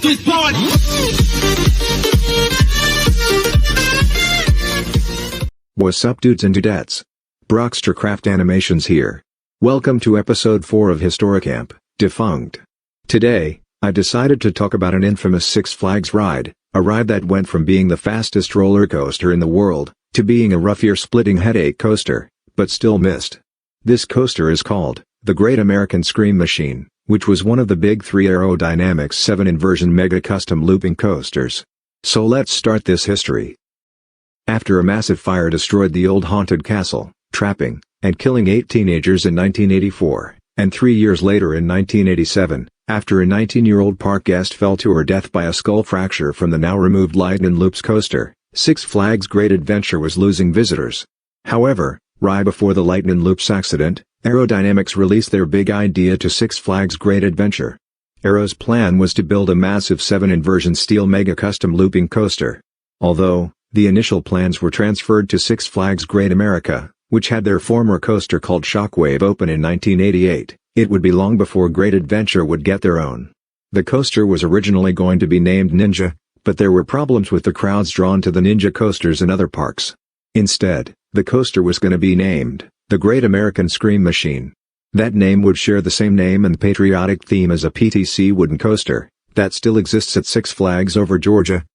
this party. What's up, dudes and dudettes? Brockster Craft Animations here. Welcome to episode 4 of Historicamp, Defunct. Today, I decided to talk about an infamous Six Flags ride, a ride that went from being the fastest roller coaster in the world, to being a rough ear-splitting headache coaster, but still missed. This coaster is called the Great American Scream Machine, which was one of the big 3 aerodynamics 7 inversion mega custom looping coasters. So let's start this history. After a massive fire destroyed the old haunted castle, trapping and killing 8 teenagers in 1984, and 3 years later in 1987, after a 19-year-old park guest fell to her death by a skull fracture from the now-removed Lightning Loops coaster, Six Flags Great Adventure was losing visitors. However, right before the Lightning Loops accident, Aerodynamics released their big idea to Six Flags Great Adventure. Aero's plan was to build a massive 7 inversion steel mega custom looping coaster. Although, the initial plans were transferred to Six Flags Great America, which had their former coaster called Shockwave open in 1988, it would be long before Great Adventure would get their own. The coaster was originally going to be named Ninja, but there were problems with the crowds drawn to the Ninja coasters in other parks. Instead, the coaster was going to be named the Great American Scream Machine. That name would share the same name and patriotic theme as a PTC wooden coaster that still exists at Six Flags Over Georgia.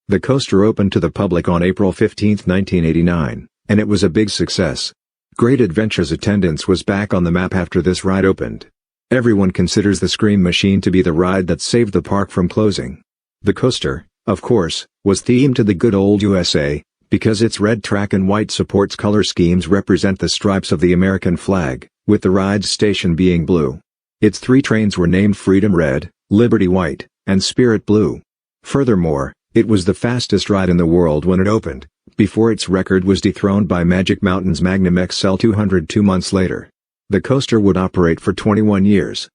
The coaster opened to the public on April 15, 1989, and it was a big success. Great Adventure's attendance was back on the map after this ride opened. Everyone considers the Scream Machine to be the ride that saved the park from closing. The coaster, of course, was themed to the good old USA, because its red track and white supports color schemes represent the stripes of the American flag, with the ride station being blue. Its 3 trains were named Freedom Red, Liberty White, and Spirit Blue. Furthermore, it was the fastest ride in the world when it opened, before its record was dethroned by Magic Mountain's Magnum XL 200 2 months later. The coaster would operate for 21 years.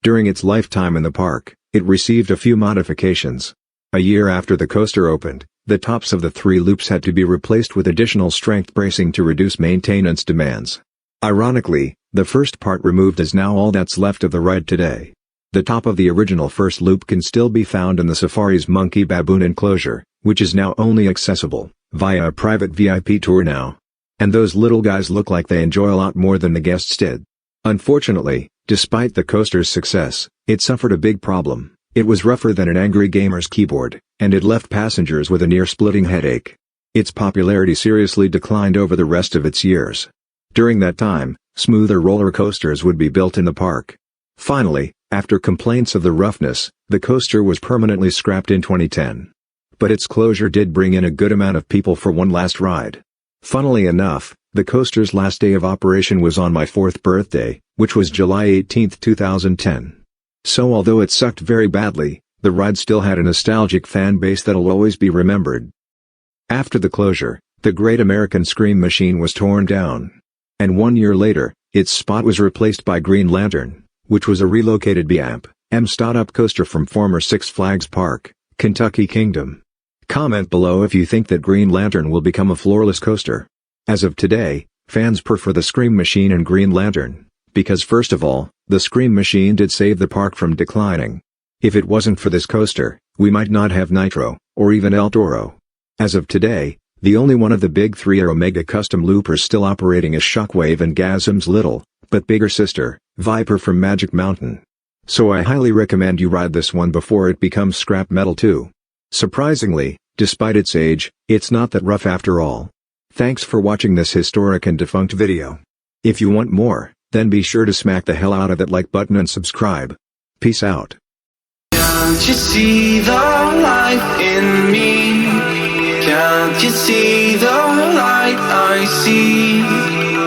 During its lifetime in the park, it received a few modifications. A year after the coaster opened, the tops of the 3 loops had to be replaced with additional strength bracing to reduce maintenance demands. Ironically, the first part removed is now all that's left of the ride today. The top of the original first loop can still be found in the Safari's Monkey Baboon enclosure, which is now only accessible via a private VIP tour now. And those little guys look like they enjoy a lot more than the guests did. Unfortunately, despite the coaster's success, it suffered a big problem. It was rougher than an angry gamer's keyboard, and it left passengers with a near-splitting headache. Its popularity seriously declined over the rest of its years. During that time, smoother roller coasters would be built in the park. Finally, after complaints of the roughness, the coaster was permanently scrapped in 2010. But its closure did bring in a good amount of people for one last ride. Funnily enough, the coaster's last day of operation was on my 4th birthday, which was July 18, 2010. So although it sucked very badly, the ride still had a nostalgic fan base that'll always be remembered. After the closure, the Great American Scream Machine was torn down. And 1 year later, its spot was replaced by Green Lantern, which was a relocated B-Amp start-up coaster from former Six Flags Park, Kentucky Kingdom. Comment below if you think that Green Lantern will become a floorless coaster. As of today, fans prefer the Scream Machine and Green Lantern, because first of all, the Scream Machine did save the park from declining. If it wasn't for this coaster, we might not have Nitro, or even El Toro. As of today, the only one of the big 3 Aero Mega Custom Loopers still operating is Shockwave and Gasm's little, but bigger sister, Viper from Magic Mountain. So I highly recommend you ride this one before it becomes scrap metal too. Surprisingly, despite its age, it's not that rough after all. Thanks for watching this historic and defunct video. If you want more, then be sure to smack the hell out of that like button and subscribe. Peace out. Can't you see the light in me? Can't you see the light I see?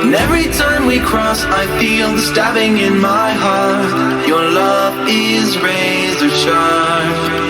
And every time we cross I feel the stabbing in my heart. Your love is razor sharp.